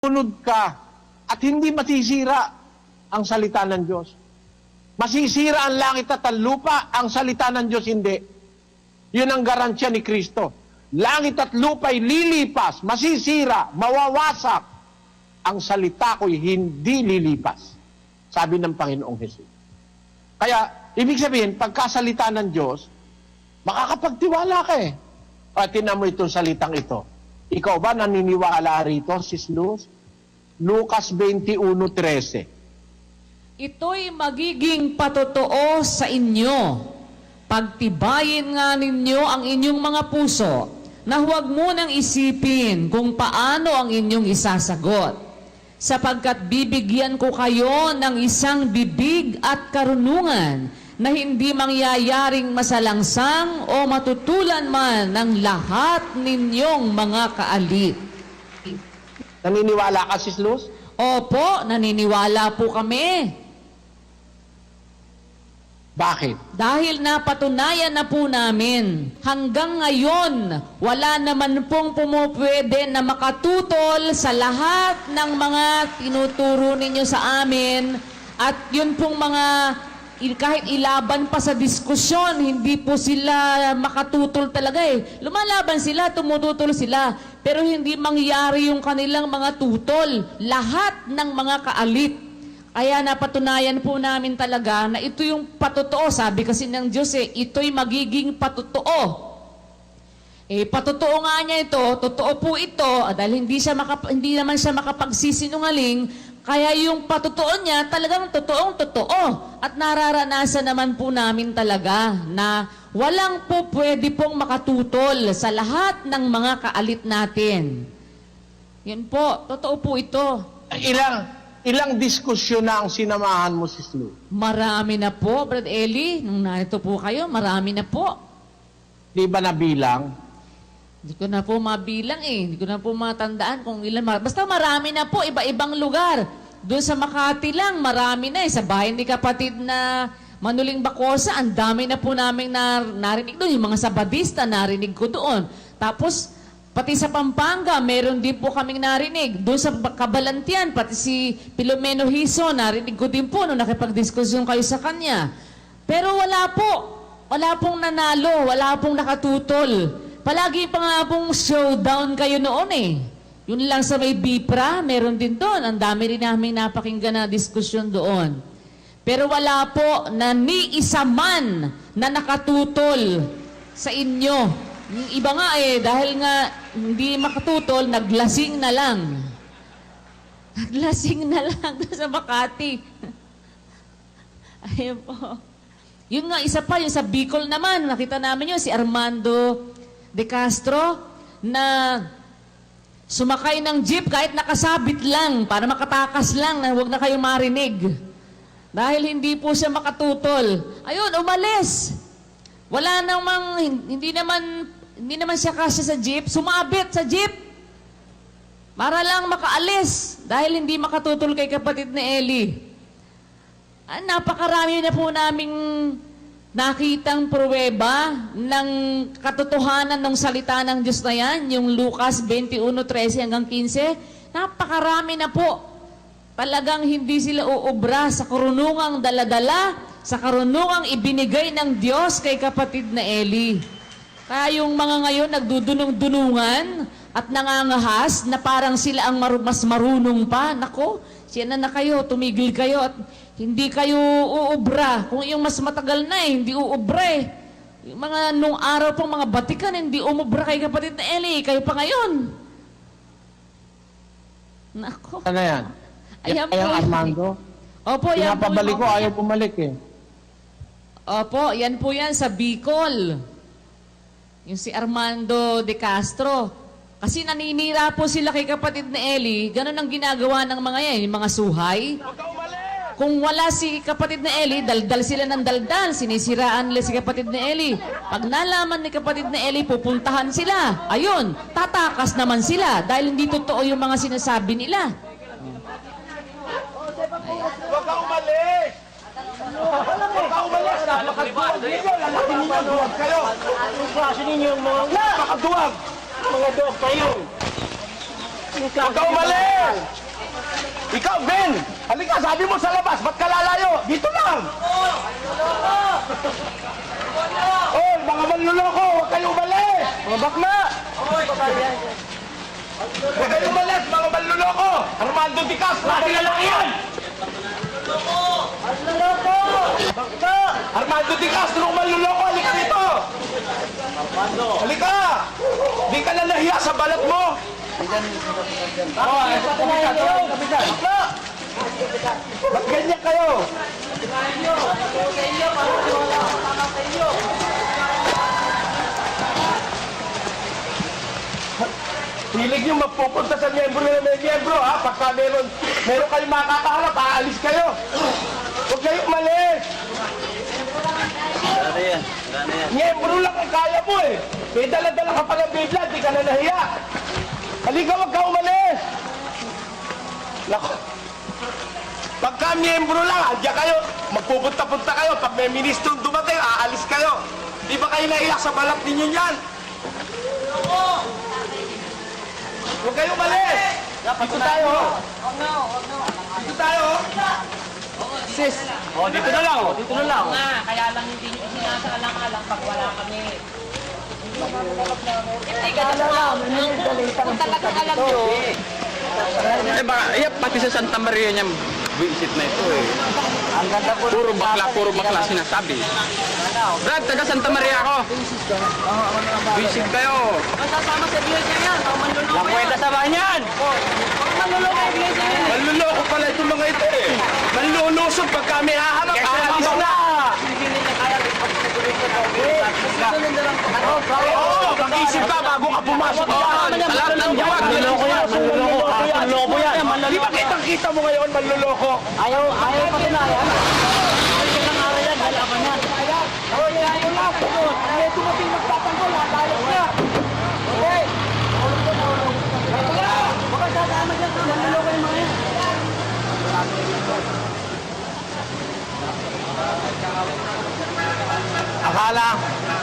unod ka at hindi masisira ang salita ng Diyos. Masisira ang langit at ang lupa, ang salita ng Diyos hindi. Yun ang garansya ni Kristo. Langit at lupa'y lilipas, masisira, mawawasak. Ang salita ko'y hindi lilipas. Sabi ng Panginoong Hesus. Kaya, ibig sabihin, pagkasalita ng Diyos, makakapagtiwala ka eh. At tinan mo itong salitang ito. Ikaw ba naniniwala rito, Sis Luz? Lucas 21:13. Ito'y magiging patotoo sa inyo. Pagtibayin nga ninyo ang inyong mga puso na huwag munang isipin kung paano ang inyong isasagot. Sapagkat bibigyan ko kayo ng isang bibig at karunungan na hindi mangyayaring masalangsang o matutulan man ng lahat ninyong mga kaalit. Naniniwala ka, Sis Luz? Opo, naniniwala po kami. Bakit? Dahil napatunayan na po namin, hanggang ngayon, wala naman pong pumupwede na makatutol sa lahat ng mga tinuturo ninyo sa amin. At yun pong mga, kahit ilaban pa sa diskusyon, hindi po sila makatutol talaga eh. Lumalaban sila, tumututol sila, pero hindi mangyari yung kanilang mga tutol. Lahat ng mga kaalit. Kaya napatunayan po namin talaga na ito yung patotoo. Sabi kasi ng Diyos ito'y magiging patotoo. Patotoo nga niya ito, totoo po ito, dahil hindi naman siya makapagsisinungaling, kaya yung patotoo niya talagang totoong totoo. At nararanasan naman po namin talaga na walang po pwede pong makatutol sa lahat ng mga kaalit natin. Yan po, totoo po ito. Ilang diskusyon na ang sinamahan mo, Sis Luz? Marami na po, Brad Eli. Nung narito po kayo, marami na po. Di ba nabilang? Hindi ko na po mabilang Hindi ko na po matandaan kung ilan. Basta marami na po, iba-ibang lugar. Doon sa Makati lang, marami na Sa bahay ni kapatid na Manuling Bacosa, ang dami na po namin narinig doon. Yung mga Sabadista, narinig ko doon. Tapos, pati sa Pampanga, meron din po kaming narinig. Doon sa Cabalantian, pati si Filomeno Hiso, narinig ko din po nung nakipagdiskusyon kayo sa kanya. Pero wala po. Wala pong nanalo, wala pong nakatutol. Palagi pa nga pong showdown kayo noon Yun lang sa may Bipra, meron din doon. Ang dami rin namin napakinggan na diskusyon doon. Pero wala po na ni isa man na nakatutol sa inyo. Yung iba nga dahil nga hindi makatutol, naglasing na lang. Naglasing na lang sa Makati. Ayun po. Yun nga, isa pa, yung sa Bicol naman, nakita namin yun, si Armando De Castro, na sumakay ng jeep kahit nakasabit lang, para makatakas lang, na huwag na kayong marinig. Dahil hindi po siya makatutol. Ayun, umalis. Wala namang, hindi naman siya kasya sa jeep, sumabit sa jeep. Para lang makaalis dahil hindi makatutol kay kapatid ni Eli. Napakarami na po naming nakitang pruweba ng katotohanan ng salita ng Diyos na yan, yung Lucas 21:13 hanggang 15. Napakarami na po. Talagang hindi sila uubra sa karunungang daladala, sa karunungang ibinigay ng Diyos kay kapatid na Eli. Kaya yung mga ngayon nagdudunong-dunungan at nangangahas na parang sila ang mas marunong pa. Nako, siya na kayo, tumigil kayo at hindi kayo uubra. Kung yung mas matagal na hindi uubra Yung mga nung araw pong mga batikan, hindi umubra kay kapatid na Eli. Kayo pa ngayon. Nako. Ano yan? Ayan po. Armando? Opo, yan po. Pinapabalik ko, ayaw bumalik Opo, yan po yan sa Bicol. Yung si Armando De Castro. Kasi naninira po sila kay kapatid na Eli. Ganun ang ginagawa ng mga yan, yung mga suhay. Kung wala si kapatid na Eli, daldal sila ng daldal. Sinisiraan nila si kapatid na Eli. Pag nalaman ni kapatid na Eli, pupuntahan sila. Ayun, tatakas naman sila dahil hindi totoo yung mga sinasabi nila. Huwag ka umalis! Huwag ka umalis! Napakaduwag ninyo! Lalaki ninyo! Duwag kayo! Ang klase ninyo mga napakaduwag! Mga dog kayo! Huwag ka umalis! Ikaw, Ben! Halika, sabi mo sa labas, ba't ka lalayo? Dito lang! Oh, mga manluloko, huwag kayo umalis! Mga bakla! Huwag kayo umalis, mga manluloko! Armando Di Castro, kilala yan! Armando Di Castro, manluloko, halika dito! Halika! Di ka na nahiya sa balat mo! Ba't ganyan kayo? Hilig nyo magpupunta sa miyembro na may miyembro, ha? Pagka meron kayong makakaharap, aalis kayo. Huwag kayo umalis. Miyembro lang ang kaya mo eh. May dala-dala ka pa ng Biblia, di ka na nahiya. Halika, huwag ka umalis. Nako. Pagka miyembro lang, andyan kayo. Magpupunta-punta kayo. Pag may ministrong dumating, aalis kayo. Di ba kayo naiyak sa balat ninyo yan? Huwag kayo umalis. Dito tayo. Dito tayo. Sis. Oh, dito na lang. Dito na lang. Nga, kaya lang hindi nyo isinasaalang-alang pag wala kami. Hindi, ganun lang. Kung talagang alam nyo, Eh baka, pati sa Santa Maria niya, visit na ito eh. Ang ganda po. Puro bakla sinasabi. Brad, taga Santa Maria ako. Visit kayo. masasama sa iglesia yan. Mga manluloko yan. Kwenta sa banyan. Mga manluloko yung iglesia yan. Manluloko pala itong mga ito eh. Manlulusog pag kami hahanap. Aalis na. Hindi nila kaya Oo, mag-isip ka bago ka pumasok. Sa lahat ng buwan. Manluloko yan. Manluloko yan. Di ba kitang-kita mo ngayon, manluloko? Ayaw patunayan. Ayaw lang araw yan. Halaman yan. Ayaw lang. Ayaw tumating magtatanggol. Layos na. Okay. Baka sasama dyan. Manluloko yung mga yan.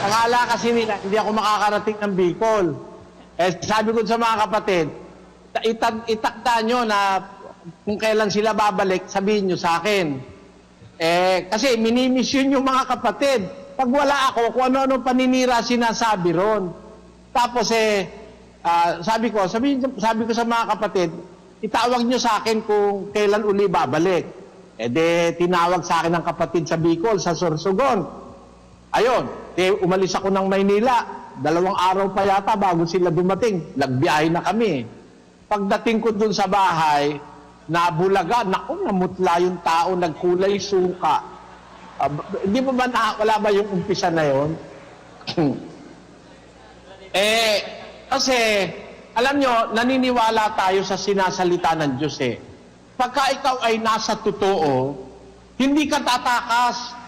Akala kasi nila, hindi ako makakarating ng Bicol. Eh, sabi ko sa mga kapatid, itakda nyo na kung kailan sila babalik, sabihin nyo sa akin. Eh, kasi minimission yung mga kapatid. Pag wala ako, kung ano-ano paninira sinasabi ron. Tapos sabi ko sa mga kapatid, itawag nyo sa akin kung kailan uli babalik. Eh de, tinawag sa akin ng kapatid sa Bicol, sa Sorsogon. Ayun, umalis ako ng Maynila. 2 araw pa yata bago sila dumating. Nagbiyahe na kami. Pagdating ko dun sa bahay, nabulaga, naku, namutla yung tao, nagkulay suka. Hindi mo ba wala ba yung umpisa na yun? Kasi, alam nyo, naniniwala tayo sa sinasalita ng Diyos eh. Pagka ikaw ay nasa totoo, hindi ka tatakas.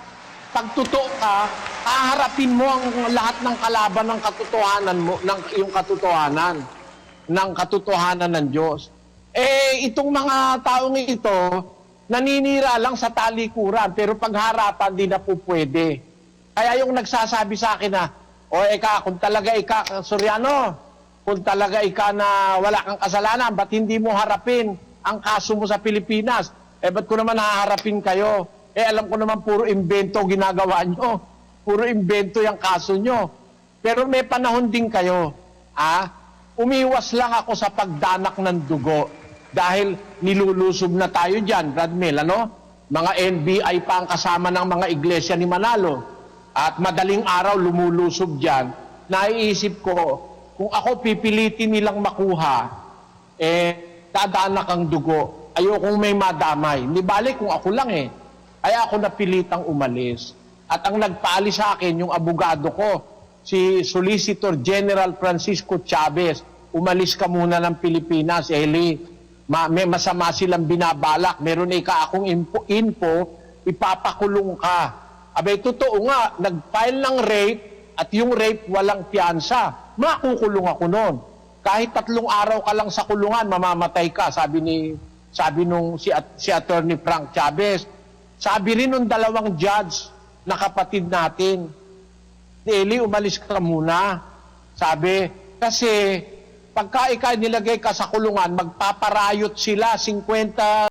Pag totoo ka, haharapin mo ang lahat ng kalaban ng katotohanan mo, yung katotohanan ng Diyos. Itong mga taong ito, naninira lang sa talikuran, pero pagharapan di na po pwede. Kaya yung nagsasabi sa akin na, kung talaga Soriano, kung talaga na wala kang kasalanan, ba't hindi mo harapin ang kaso mo sa Pilipinas? Ba't ko naman haharapin kayo? Alam ko naman puro imbento ginagawa nyo. Puro imbento yung kaso nyo. Pero may panahon din kayo. Umiwas lang ako sa pagdanak ng dugo. Dahil nilulusob na tayo dyan, Brad Mel, ano? Mga NBI pa ang kasama ng mga iglesia ni Manalo. At madaling araw lumulusob dyan. Naiisip ko, kung ako pipilitin nilang makuha, dadanak ang dugo. Ayokong may madamay. Hindi balik kung ako lang Kaya ako napilitang umalis. At ang nagpaalis sa akin, yung abogado ko, si Solicitor General Francisco Chavez, umalis ka muna ng Pilipinas, Eli. May masama silang binabalak. Meron akong info, ipapakulong ka. Abay, totoo nga, nag-file ng rape, at yung rape walang piyansa. Makukulong ako noon. Kahit 3 araw ka lang sa kulungan, mamamatay ka, sabi nung si Attorney Frank Chavez. Sabi rin nung 2 judge na kapatid natin, Eli, umalis ka muna. Sabi, kasi pagka ikaw nilagay ka sa kulungan, magpaparayot sila 50